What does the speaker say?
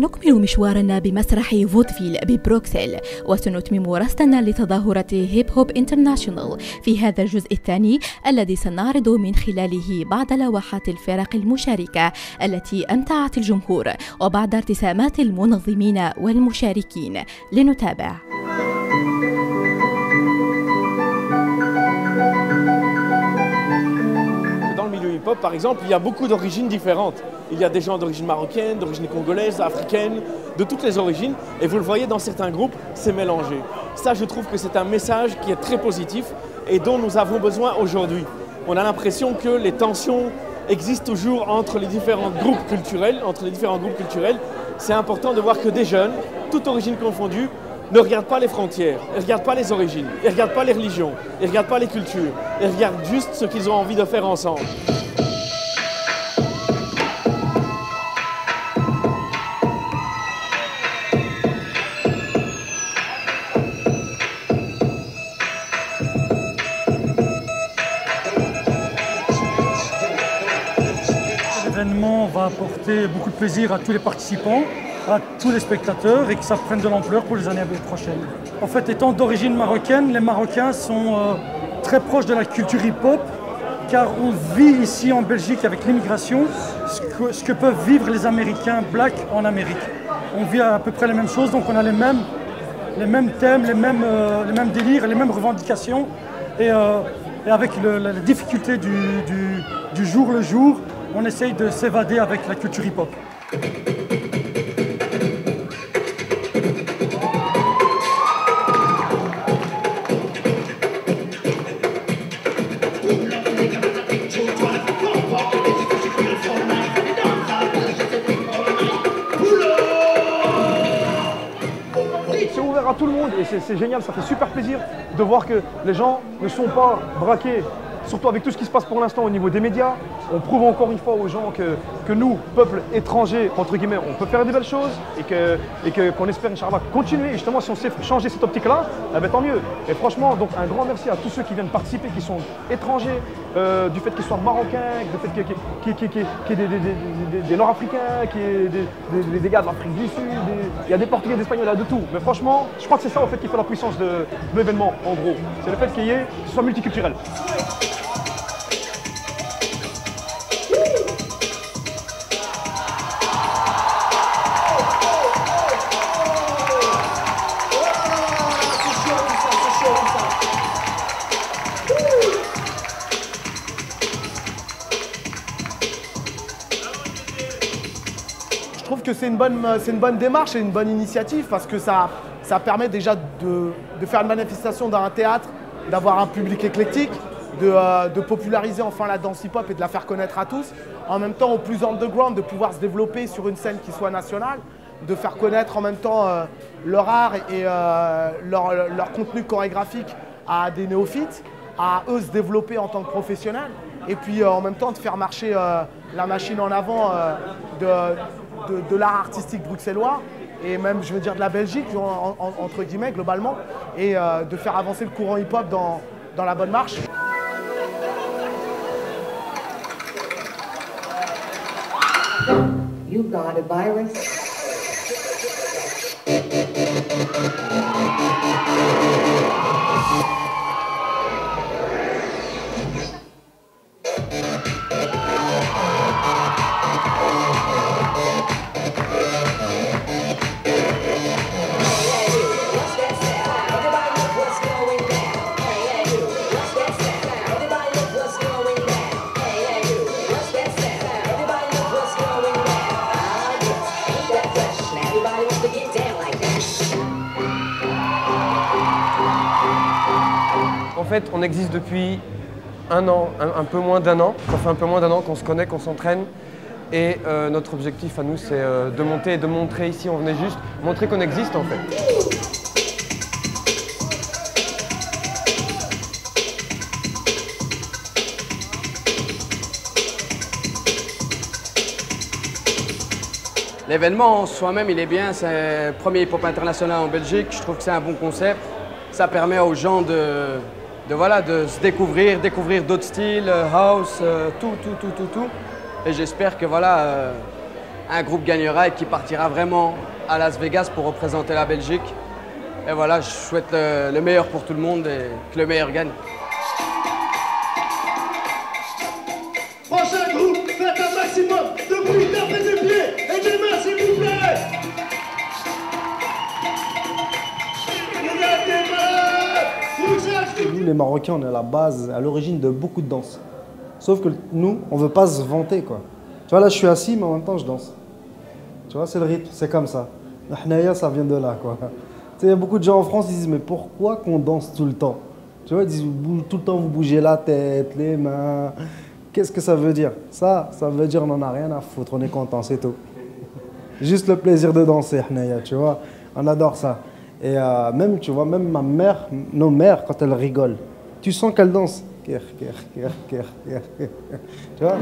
سنكمل مشوارنا بمسرح فودفيل ببروكسل، وسنتمم رصدنا لتظاهرة هيب هوب انترناشونال في هذا الجزء الثاني الذي سنعرض من خلاله بعض لوحات الفرق المشاركة التي أمتعت الجمهور وبعض ارتسامات المنظمين والمشاركين. لنتابع. Hip-hop, par exemple, il y a beaucoup d'origines différentes. Il y a des gens d'origine marocaine, d'origine congolaise, africaine, de toutes les origines. Et vous le voyez dans certains groupes, c'est mélangé. Ça, je trouve que c'est un message qui est très positif et dont nous avons besoin aujourd'hui. On a l'impression que les tensions existent toujours entre les différents groupes culturels. C'est important de voir que des jeunes, toutes origines confondues, ne regardent pas les frontières, ils ne regardent pas les origines, ils ne regardent pas les religions, ils ne regardent pas les cultures, ils regardent juste ce qu'ils ont envie de faire ensemble. L'événement va apporter beaucoup de plaisir à tous les participants, à tous les spectateurs et que ça prenne de l'ampleur pour les années prochaines. En fait, étant d'origine marocaine, les Marocains sont très proches de la culture hip-hop car on vit ici en Belgique avec l'immigration ce que peuvent vivre les Américains blacks en Amérique. On vit à peu près les mêmes choses, donc on a les mêmes thèmes, les mêmes délires, les mêmes revendications et avec la difficulté du jour le jour, on essaye de s'évader avec la culture hip-hop. C'est ouvert à tout le monde et c'est génial, ça fait super plaisir de voir que les gens ne sont pas braqués. Surtout avec tout ce qui se passe pour l'instant au niveau des médias, on prouve encore une fois aux gens que nous, peuple étranger, entre guillemets, on peut faire des belles choses et qu'on espère, Inch'Allah, continuer. Et justement, si on sait changer cette optique-là, eh ben, tant mieux. Et franchement, donc un grand merci à tous ceux qui viennent participer, qui sont étrangers, du fait qu'ils soient marocains, du fait qu'il y ait des Nord-Africains, qu'il y ait des gars de l'Afrique du Sud, il y a des Portugais, des Espagnols, il y a de tout. Mais franchement, je crois que c'est ça en fait qui fait la puissance de l'événement, en gros. C'est le fait que ce soit multiculturel. Je trouve que c'est une bonne démarche et une bonne initiative parce que ça permet déjà de faire une manifestation dans un théâtre, d'avoir un public éclectique, de populariser enfin la danse hip-hop et de la faire connaître à tous. En même temps, au plus underground, de pouvoir se développer sur une scène qui soit nationale, de faire connaître en même temps leur art et leur contenu chorégraphique à des néophytes, à eux se développer en tant que professionnels et puis en même temps de faire marcher la machine en avant de l'art artistique bruxellois et même, je veux dire, de la Belgique, entre guillemets, globalement, et de faire avancer le courant hip-hop dans la bonne marche. You got a virus. En fait, on existe depuis un an, un peu moins d'un an. Ça fait un peu moins d'un an qu'on se connaît, qu'on s'entraîne. Et notre objectif à nous, c'est de monter et de montrer ici. On venait juste montrer qu'on existe en fait. L'événement en soi-même, il est bien. C'est le premier hip-hop international en Belgique. Je trouve que c'est un bon concept. Ça permet aux gens de se découvrir d'autres styles, house, tout. Et j'espère que un groupe gagnera et qui partira vraiment à Las Vegas pour représenter la Belgique. Et voilà, je souhaite le meilleur pour tout le monde et que le meilleur gagne. Prochain groupe, faites un maximum de bruit, tapez des pieds et des mains s'il vous plaît. Nous, les Marocains, on est à la base, à l'origine de beaucoup de danses. Sauf que nous, on ne veut pas se vanter, quoi. Tu vois, là, je suis assis, mais en même temps, je danse. Tu vois, c'est le rythme, c'est comme ça. La hnaya, ça vient de là, quoi. Tu sais, il y a beaucoup de gens en France, ils disent, mais pourquoi qu'on danse tout le temps? Tu vois, ils disent, tout le temps, vous bougez la tête, les mains. Qu'est-ce que ça veut dire? Ça veut dire, on n'en a rien à foutre, on est content, c'est tout. Juste le plaisir de danser, hnaya, tu vois. On adore ça. Et même, tu vois, même ma mère, nos mères, quand elles rigolent, tu sens qu'elles dansent. Tu vois?